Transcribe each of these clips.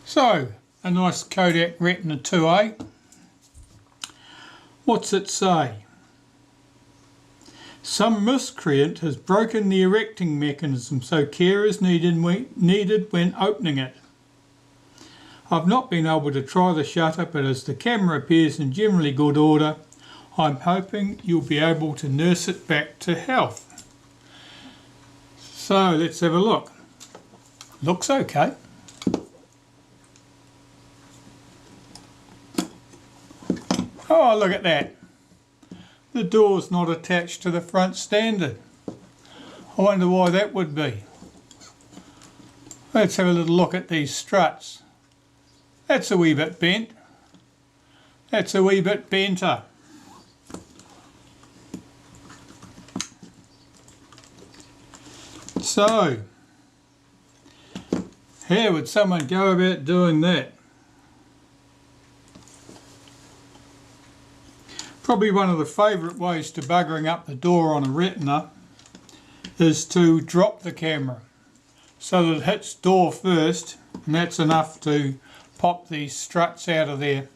So, a nice Kodak Retina IIa. What's it say? Some miscreant has broken the erecting mechanism, so care is needed when opening it. I've not been able to try the shutter, but as the camera appears in generally good order, I'm hoping you'll be able to nurse it back to health. So let's have a look. Looks okay. Oh, look at that. The door's not attached to the front standard. I wonder why that would be. Let's have a little look at these struts. That's a wee bit bent. That's a wee bit benter. So, how would someone go about doing that? Probably one of the favourite ways to buggering up the door on a Retina is to drop the camera so that it hits door first, and that's enough to pop these struts out of their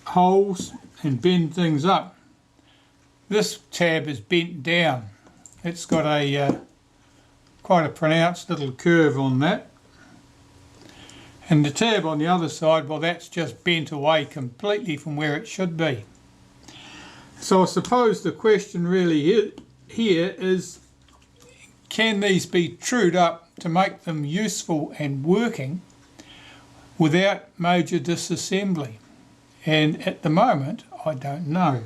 holes and bend things up. This tab is bent down. It's got a quite a pronounced little curve on that. And the tab on the other side, well, that's just bent away completely from where it should be. So I suppose the question really here is, can these be trued up to make them useful and working without major disassembly? And at the moment, I don't know.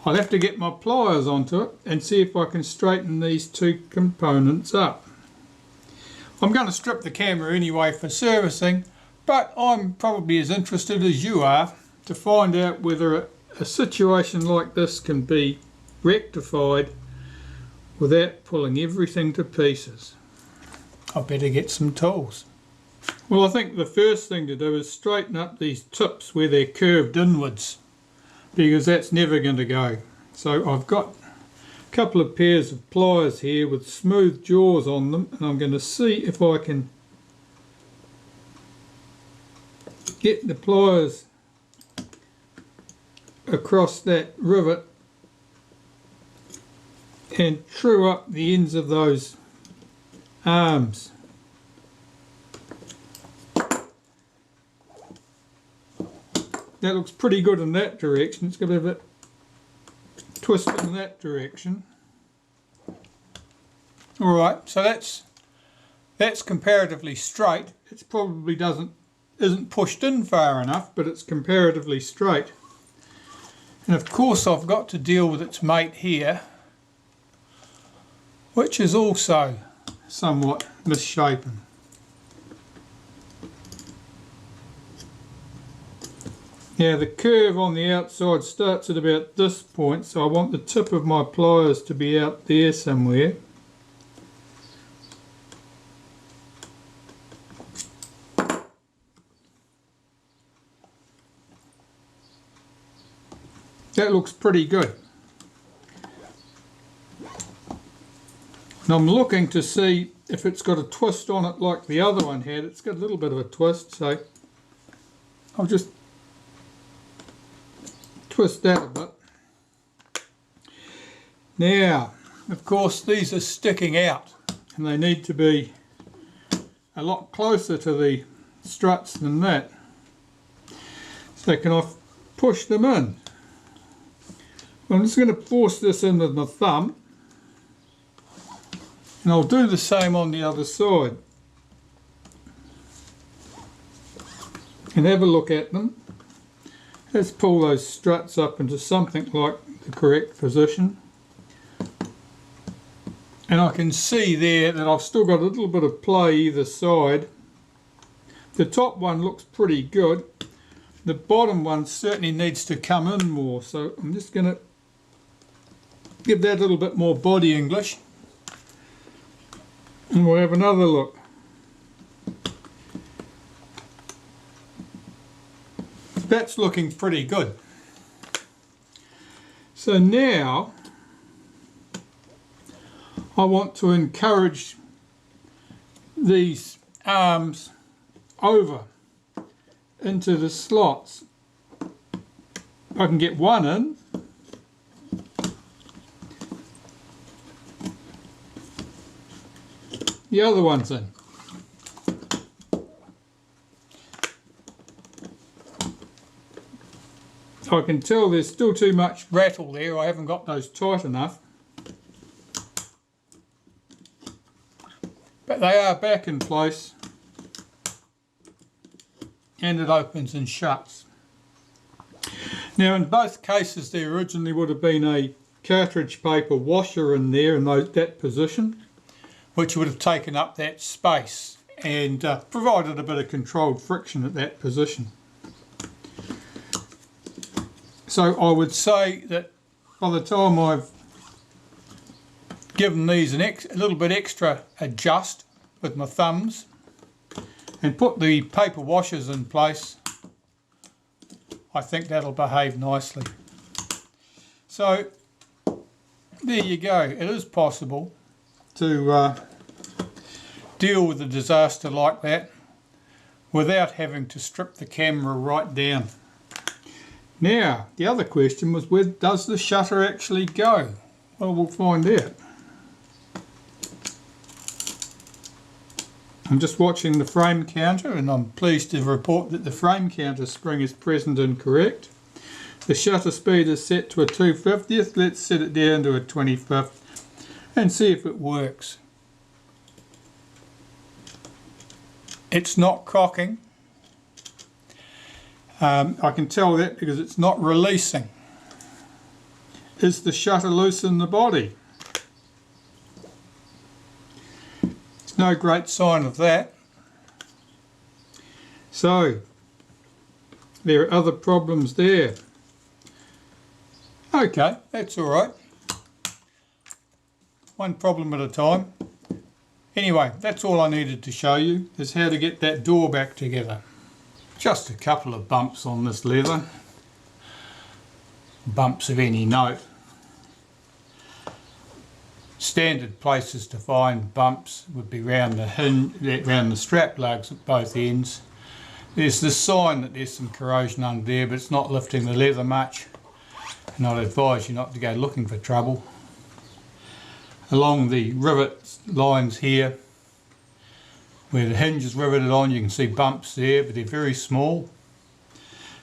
I'll have to get my pliers onto it and see if I can straighten these two components up. I'm going to strip the camera anyway for servicing, but I'm probably as interested as you are to find out whether a situation like this can be rectified without pulling everything to pieces. I better get some tools. Well, I think the first thing to do is straighten up these tips where they're curved inwards, because that's never going to go. So I've got couple of pairs of pliers here with smooth jaws on them, and I'm going to see if I can get the pliers across that rivet and true up the ends of those arms. That looks pretty good in that direction. It's got a bit twist in that direction. Alright, so that's comparatively straight. It probably isn't pushed in far enough, but it's comparatively straight. And of course I've got to deal with its mate here, which is also somewhat misshapen. Now the curve on the outside starts at about this point, so I want the tip of my pliers to be out there somewhere. That looks pretty good. And I'm looking to see if it's got a twist on it like the other one had. It's got a little bit of a twist, so I'll just twist that a bit. Now, of course, these are sticking out and they need to be a lot closer to the struts than that. So can I push them in? I'm just going to force this in with my thumb, and I'll do the same on the other side and have a look at them. Let's pull those struts up into something like the correct position. And I can see there that I've still got a little bit of play either side. The top one looks pretty good. The bottom one certainly needs to come in more, so I'm just going to give that a little bit more body English. And we'll have another look. That's looking pretty good. So now I want to encourage these arms over into the slots. I can get one in. The other one's in. I can tell there's still too much rattle there. I haven't got those tight enough. But they are back in place. And it opens and shuts. Now in both cases there originally would have been a cartridge paper washer in there in that position, which would have taken up that space and provided a bit of controlled friction at that position. So I would say that by the time I've given these a little bit extra adjust with my thumbs and put the paper washers in place, I think that'll behave nicely. So there you go. It is possible to deal with a disaster like that without having to strip the camera right down. Now, the other question was, where does the shutter actually go? Well, we'll find out. I'm just watching the frame counter and I'm pleased to report that the frame counter spring is present and correct. The shutter speed is set to a 2/50th. Let's set it down to a 25th and see if it works. It's not cocking. I can tell that because it's not releasing. Is the shutter loose in the body? It's no great sign of that. So there are other problems there. Okay, that's all right. One problem at a time. Anyway, that's all I needed to show you, is how to get that door back together. Just a couple of bumps on this leather. Bumps of any note. Standard places to find bumps would be around the hinge, around the strap lugs at both ends. There's this sign that there's some corrosion under there, but it's not lifting the leather much, and I'd advise you not to go looking for trouble. Along the rivet lines here, where the hinge is riveted on, you can see bumps there, but they're very small.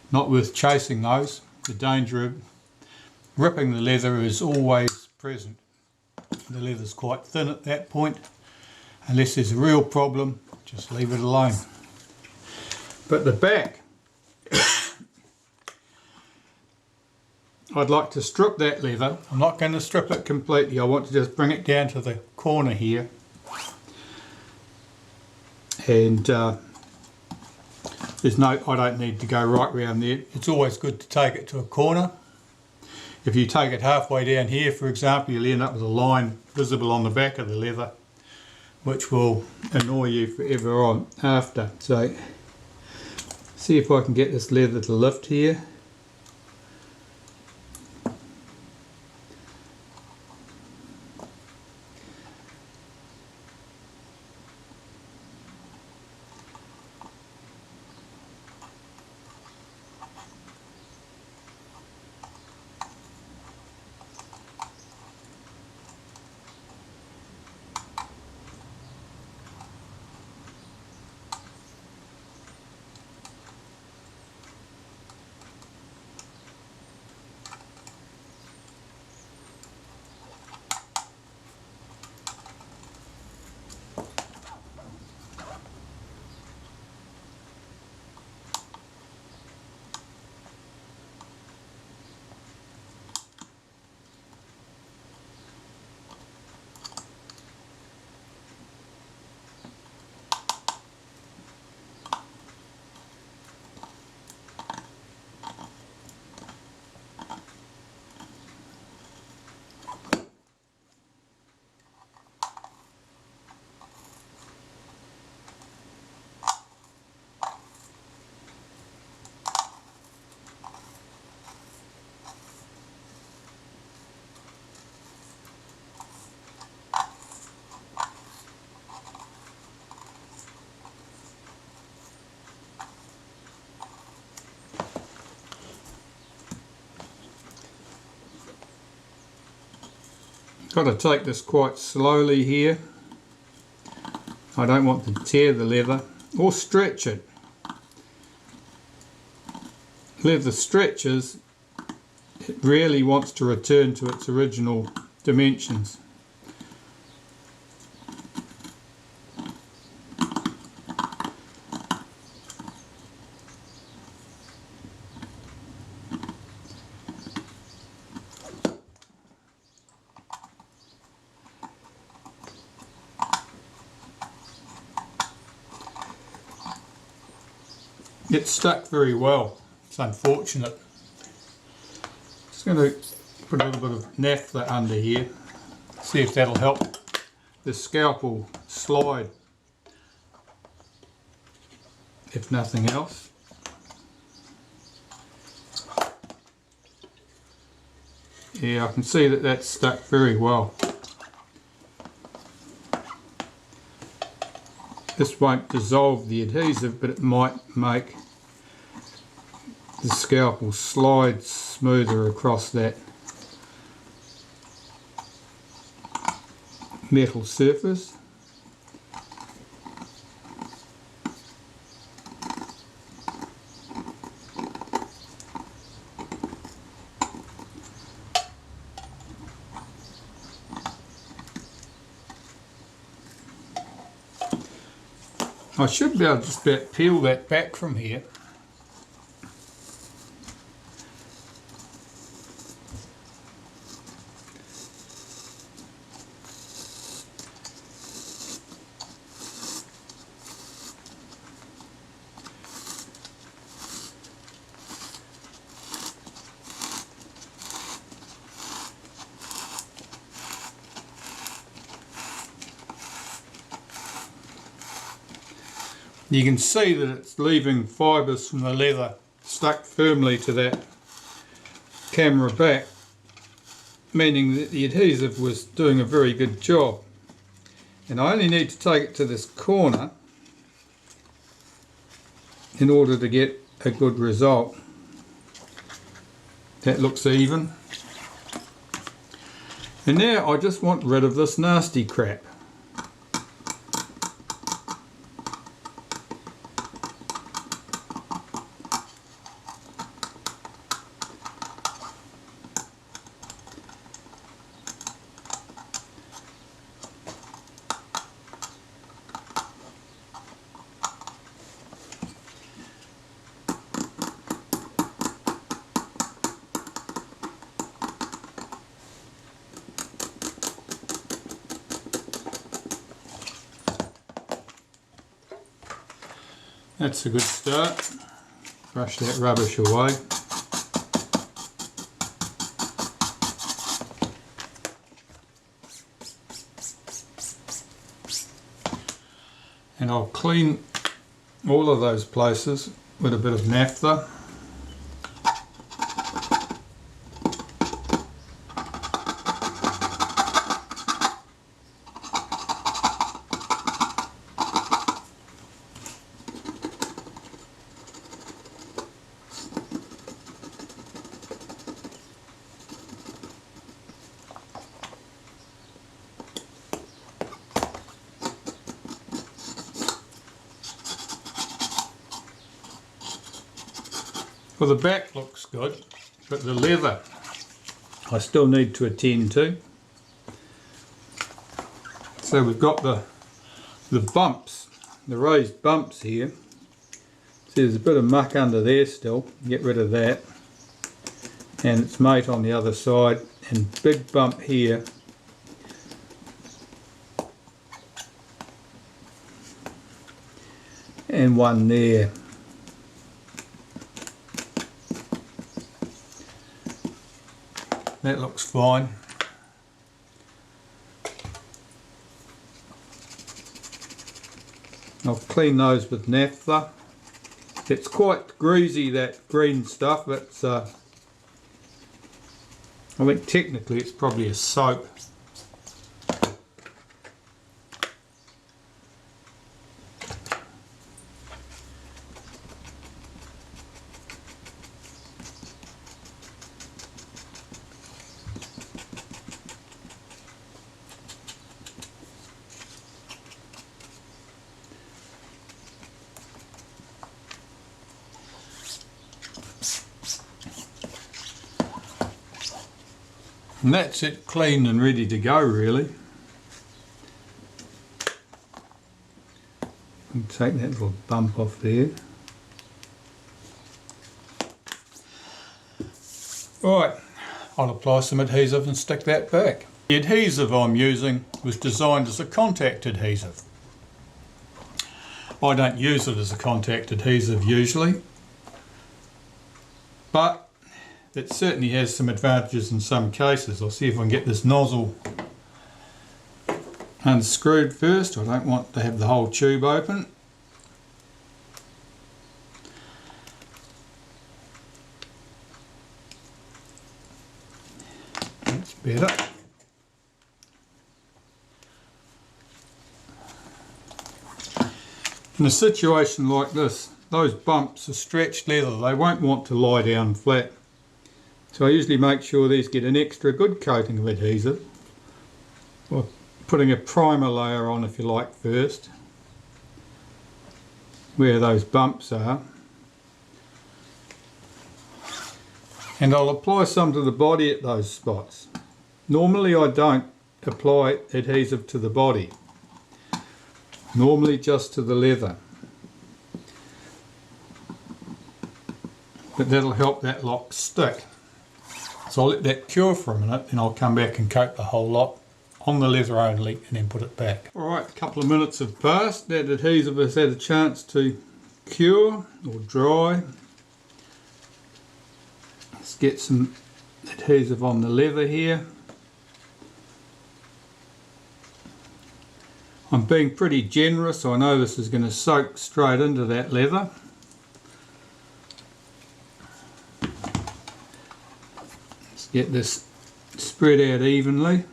Not worth chasing those. The danger of ripping the leather is always present. The leather's quite thin at that point. Unless there's a real problem, just leave it alone. But the back, I'd like to strip that leather. I'm not going to strip it completely. I want to just bring it down to the corner here. And I don't need to go right round there. It's always good to take it to a corner. If you take it halfway down here, for example, you'll end up with a line visible on the back of the leather, which will annoy you forever on after. So see if I can get this leather to lift here. Got to take this quite slowly here. I don't want to tear the leather or stretch it. Leather stretches, it really wants to return to its original dimensions. It stuck very well. It's unfortunate. Just going to put a little bit of naphtha under here, see if that'll help the scalpel slide, if nothing else. Yeah, I can see that that's stuck very well. This won't dissolve the adhesive, but it might make the scalpel slide smoother across that metal surface. I should be able to just about peel that back from here. You can see that it's leaving fibres from the leather stuck firmly to that camera back, meaning that the adhesive was doing a very good job. And I only need to take it to this corner in order to get a good result. That looks even. And now I just want rid of this nasty crap. That's a good start. Brush that rubbish away. And I'll clean all of those places with a bit of naphtha. Well, the back looks good, but the leather I still need to attend to. So we've got the bumps, the raised bumps here. See, there's a bit of muck under there still. Get rid of that. And its mate on the other side, and big bump here. And one there. That looks fine. I'll clean those with naphtha. It's quite greasy, that green stuff, but I think technically it's probably a soap. And that's it, clean and ready to go really. And take that little bump off there. Right, I'll apply some adhesive and stick that back. The adhesive I'm using was designed as a contact adhesive. I don't use it as a contact adhesive usually, but it certainly has some advantages in some cases. I'll see if I can get this nozzle unscrewed first. I don't want to have the whole tube open. That's better. In a situation like this, those bumps are stretched leather. They won't want to lie down flat. So I usually make sure these get an extra good coating of adhesive, or putting a primer layer on if you like first, where those bumps are. And I'll apply some to the body at those spots. Normally I don't apply adhesive to the body. Normally just to the leather. But that'll help that lock stick. So I'll let that cure for a minute, then I'll come back and coat the whole lot on the leather only and then put it back. Alright, a couple of minutes have passed. That adhesive has had a chance to cure or dry. Let's get some adhesive on the leather here. I'm being pretty generous. I know this is going to soak straight into that leather. Let's get this spread out evenly,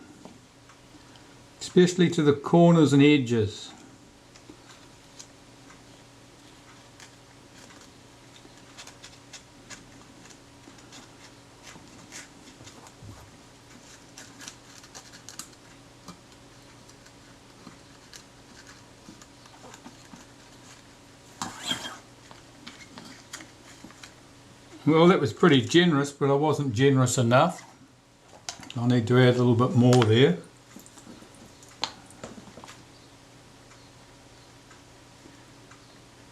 especially to the corners and edges. Well, that was pretty generous, but I wasn't generous enough. I need to add a little bit more there.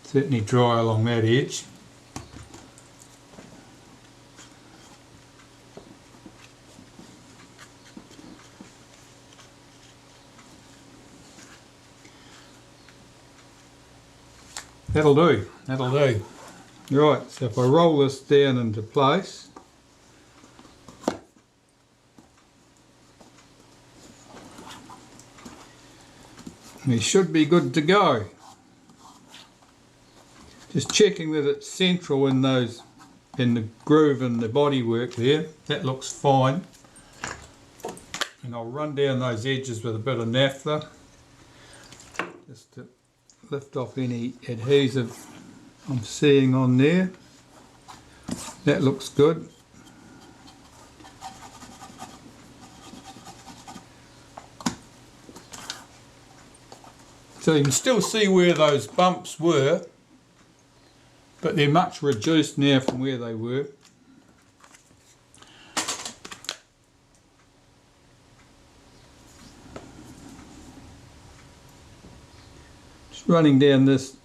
Certainly dry along that edge. That'll do, that'll do. Right, so if I roll this down into place, we should be good to go. Just checking that it's central in those, in the groove and the bodywork there. That looks fine. And I'll run down those edges with a bit of naphtha just to lift off any adhesive I'm seeing on there. That looks good. So you can still see where those bumps were, but they're much reduced now from where they were. Just running down those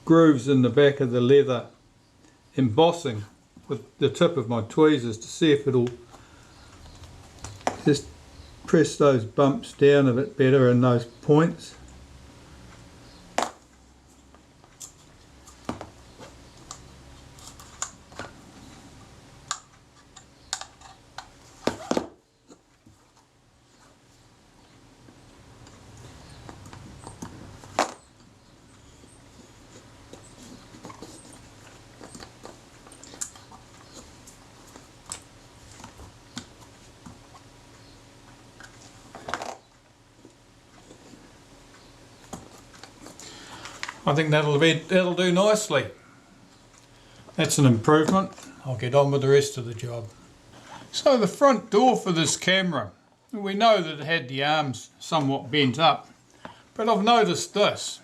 grooves in the back of the leather, embossing with the tip of my tweezers to see if it'll just press those bumps down a bit better in those points. I think that'll do nicely. That's an improvement. I'll get on with the rest of the job. So the front door for this camera, we know that it had the arms somewhat bent up, but I've noticed this.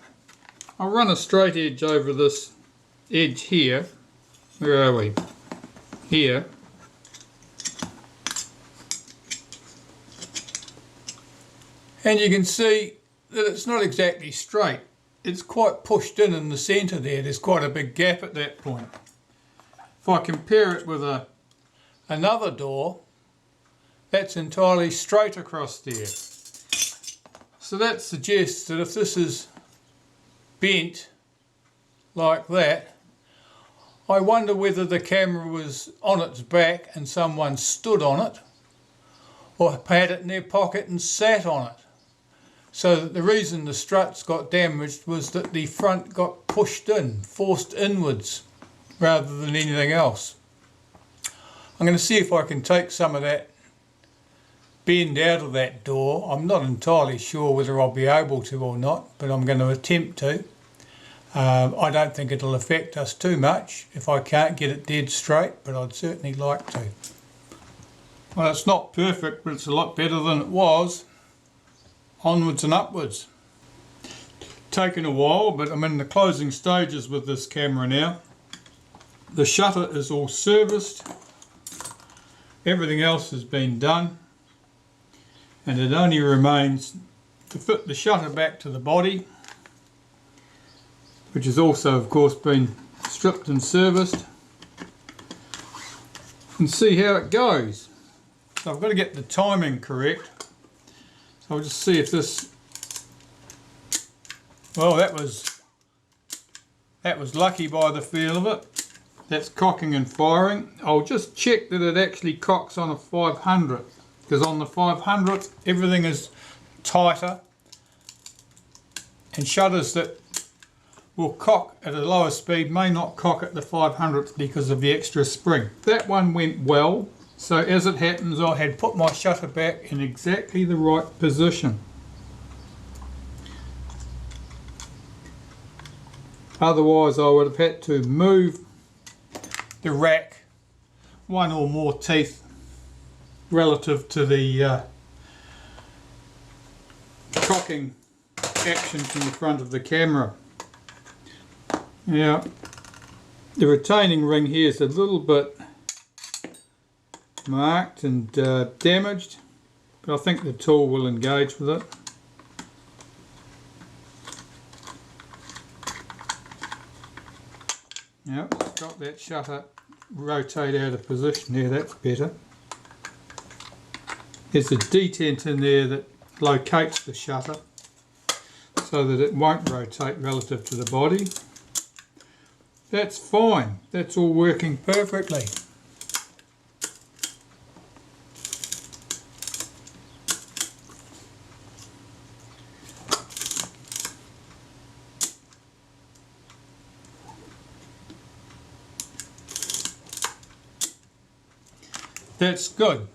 I'll run a straight edge over this edge here. Where are we? Here. And you can see that it's not exactly straight. It's quite pushed in the centre there. There's quite a big gap at that point. If I compare it with another door, that's entirely straight across there. So that suggests that if this is bent like that, I wonder whether the camera was on its back and someone stood on it, or had it in their pocket and sat on it. So that the reason the struts got damaged was that the front got pushed in, forced inwards, rather than anything else. I'm going to see if I can take some of that bend out of that door. I'm not entirely sure whether I'll be able to or not, but I'm going to attempt to. I don't think it'll affect us too much if I can't get it dead straight, but I'd certainly like to. Well, it's not perfect, but it's a lot better than it was. Onwards and upwards. Taken a while, but I'm in the closing stages with this camera now. The shutter is all serviced. Everything else has been done. And it only remains to fit the shutter back to the body, which has also, of course, been stripped and serviced, and see how it goes. So I've got to get the timing correct. I'll just see if this, well, that was lucky by the feel of it. That's cocking and firing. I'll just check that it actually cocks on a 500, because on the 500 everything is tighter, and shutters that will cock at a lower speed may not cock at the 500 because of the extra spring. That one went well. So as it happens, I had put my shutter back in exactly the right position. Otherwise I would have had to move the rack one or more teeth relative to the cocking action from the front of the camera. Now, the retaining ring here is a little bit marked and damaged, but I think the tool will engage with it. Yep, got that shutter rotate out of position there, that's better. There's a detent in there that locates the shutter so that it won't rotate relative to the body. That's fine, that's all working perfectly. That's good.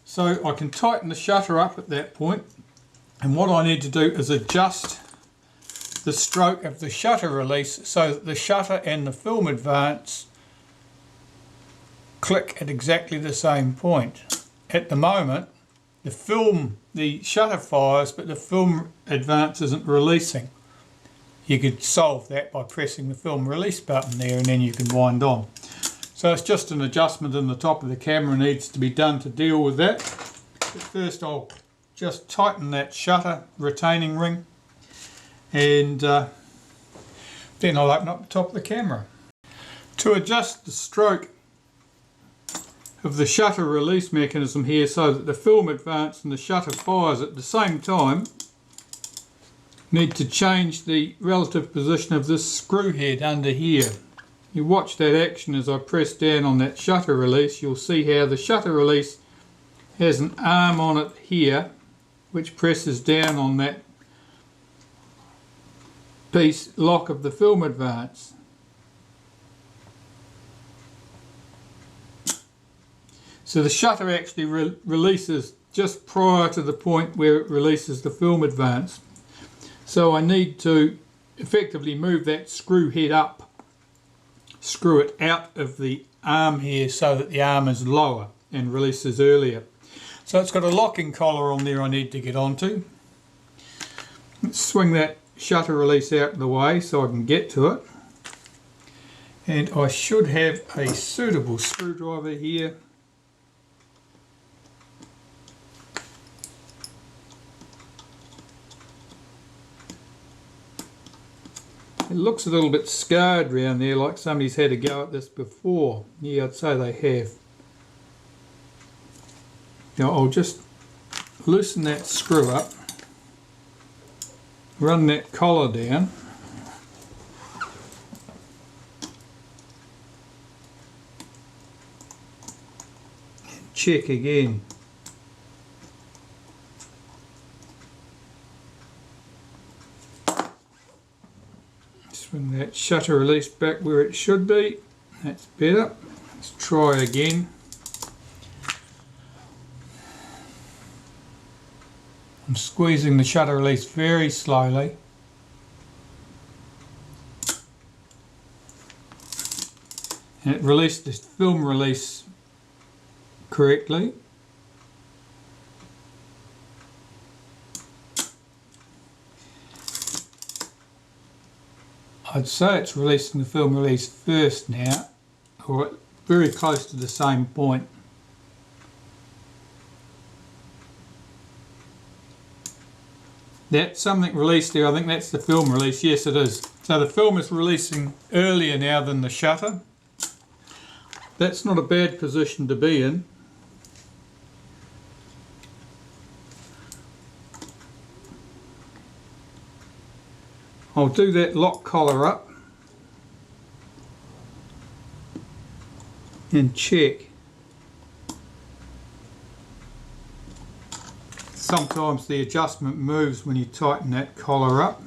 So I can tighten the shutter up at that point, and what I need to do is adjust the stroke of the shutter release so that the shutter and the film advance click at exactly the same point. At the moment the shutter fires, but the film advance isn't releasing. You could solve that by pressing the film release button there, and then you can wind on. So it's just an adjustment in the top of the camera needs to be done to deal with that. But first I'll just tighten that shutter retaining ring, and then I'll open up the top of the camera. To adjust the stroke of the shutter release mechanism here so that the film advance and the shutter fires at the same time, need to change the relative position of this screw head under here. You watch that action as I press down on that shutter release. You'll see how the shutter release has an arm on it here which presses down on that piece lock of the film advance. So the shutter actually releases just prior to the point where it releases the film advance. So I need to effectively move that screw head up, screw it out of the arm here so that the arm is lower and releases earlier. So it's got a locking collar on there I need to get onto. Let's swing that shutter release out of the way so I can get to it. And I should have a suitable screwdriver here. It looks a little bit scarred round there, like somebody's had a go at this before. Yeah, I'd say they have. Now I'll just loosen that screw up, run that collar down, and check again. Swing that shutter release back where it should be. That's better. Let's try again. I'm squeezing the shutter release very slowly. And it released the film release correctly. I'd say it's releasing the film release first now, or very close to the same point. That's something released there. I think that's the film release. Yes, it is. So the film is releasing earlier now than the shutter. That's not a bad position to be in. I'll do that lock collar up and check. Sometimes the adjustment moves when you tighten that collar up.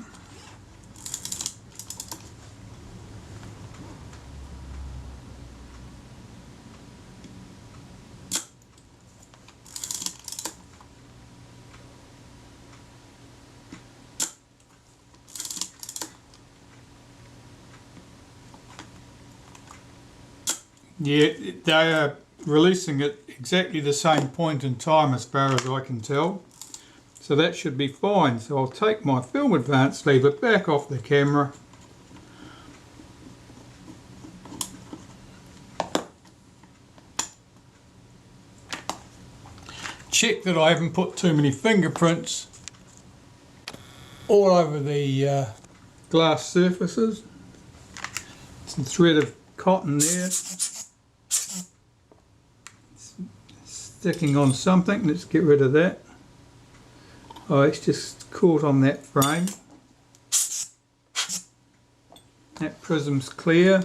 Yeah, they are releasing at exactly the same point in time as far as I can tell. So that should be fine. So I'll take my film advance lever back off the camera. Check that I haven't put too many fingerprints all over the glass surfaces. Some thread of cotton there. Sticking on something. Let's get rid of that. Oh, it's just caught on that frame. That prism's clear.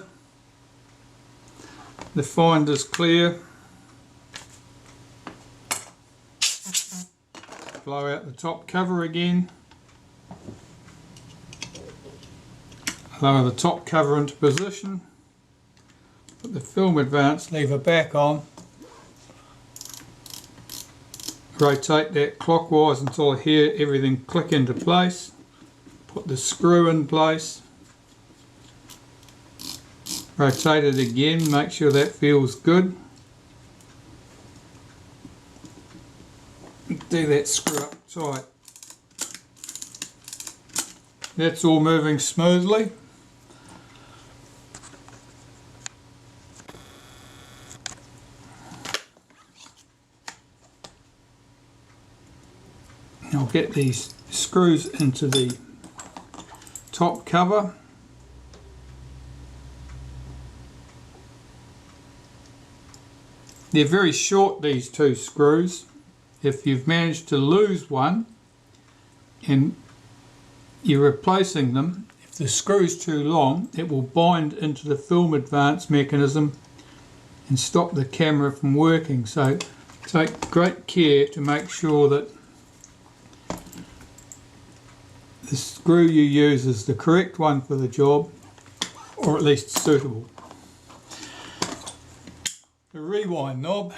The finder's clear. Blow out the top cover again. Lower the top cover into position. Put the film advance lever back on. Rotate that clockwise until I hear everything click into place. Put the screw in place. Rotate it again, make sure that feels good. Do that screw up tight. That's all moving smoothly. I'll get these screws into the top cover. They're very short, these two screws. If you've managed to lose one and you're replacing them, if the screw's too long, it will bind into the film advance mechanism and stop the camera from working. So take great care to make sure that the screw you use is the correct one for the job, or at least suitable. The rewind knob.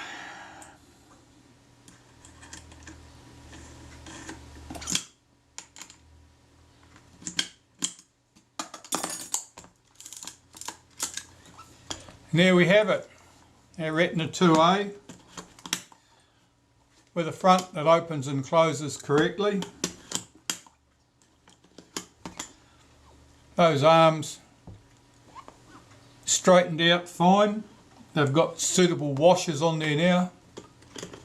And there we have it, our Retina IIa with a front that opens and closes correctly. Those arms straightened out fine. They've got suitable washers on there now,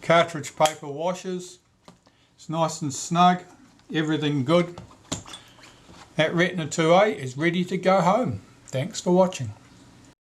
cartridge paper washers. It's nice and snug, everything good. That Retina IIa is ready to go home. Thanks for watching.